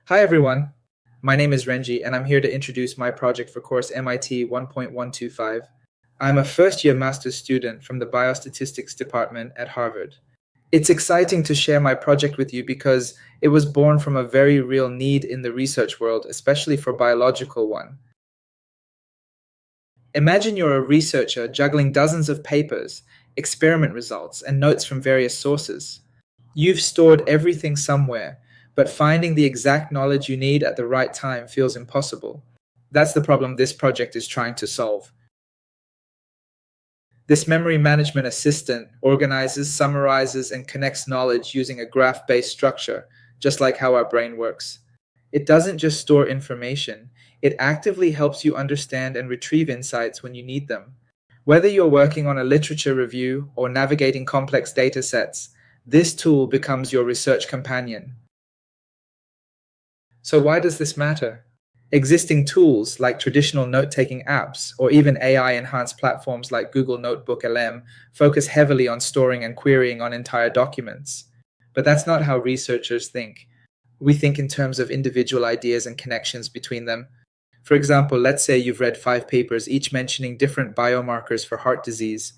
Hi everyone, my name is Renji and I'm here to introduce my project for course MIT 1.125. I'm a first year master's student from the Biostatistics department at Harvard. It's exciting to share my project with you because it was born from a very real need in the research world, especially for biological one. Imagine you're a researcher juggling dozens of papers, experiment results, and notes from various sources. You've stored everything somewhere, but finding the exact knowledge you need at the right time feels impossible. That's the problem this project is trying to solve. This memory management assistant organizes, summarizes, and connects knowledge using a graph based structure, just like how our brain works. It doesn't just store information, it actively helps you understand and retrieve insights when you need them. Whether you're working on a literature review or navigating complex data sets, this tool becomes your research companion. So, why does this matter? Existing tools like traditional note taking apps or even AI enhanced platforms like Google Notebook LM focus heavily on storing and querying on entire documents. But that's not how researchers think. We think in terms of individual ideas and connections between them. For example, let's say you've read 5 papers, each mentioning different biomarkers for heart disease.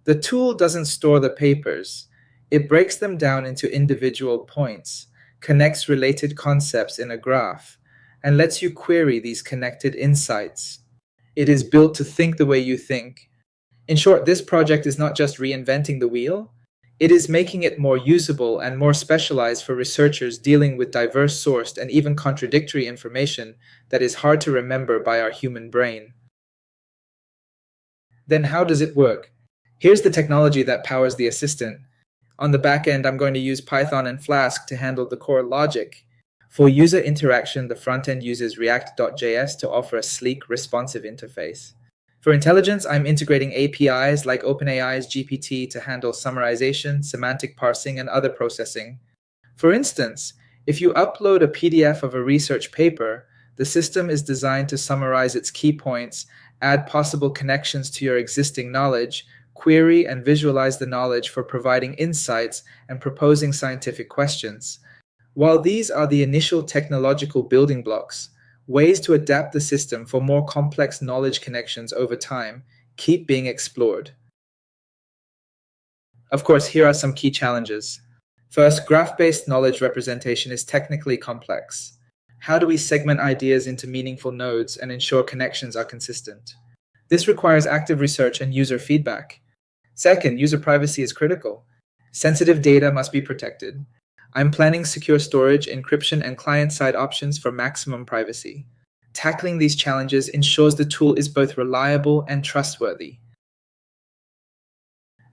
The tool doesn't store the papers, it breaks them down into individual points, connects related concepts in a graph, and lets you query these connected insights. It is built to think the way you think. In short, this project is not just reinventing the wheel, it is making it more usable and more specialized for researchers dealing with diverse sourced and even contradictory information that is hard to remember by our human brain. Then, how does it work? Here's the technology that powers the assistant. On the back end, I'm going to use Python and Flask to handle the core logic. For user interaction, the front end uses React.js to offer a sleek, responsive interface. For intelligence, I'm integrating APIs like OpenAI's GPT to handle summarization, semantic parsing, and other processing. For instance, if you upload a PDF of a research paper, the system is designed to summarize its key points, add possible connections to your existing knowledge, query and visualize the knowledge for providing insights and proposing scientific questions. While these are the initial technological building blocks, ways to adapt the system for more complex knowledge connections over time keep being explored. Of course, here are some key challenges. First, graph based knowledge representation is technically complex. How do we segment ideas into meaningful nodes and ensure connections are consistent? This requires active research and user feedback. Second, user privacy is critical. Sensitive data must be protected. I'm planning secure storage, encryption, and client side options for maximum privacy. Tackling these challenges ensures the tool is both reliable and trustworthy.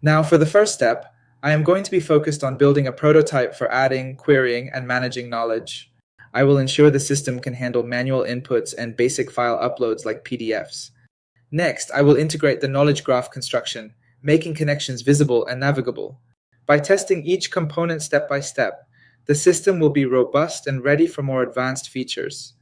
Now, for the first step, I am going to be focused on building a prototype for adding, querying, and managing knowledge. I will ensure the system can handle manual inputs and basic file uploads like PDFs. Next, I will integrate the knowledge graph construction, making connections visible and navigable. By testing each component step by step, the system will be robust and ready for more advanced features.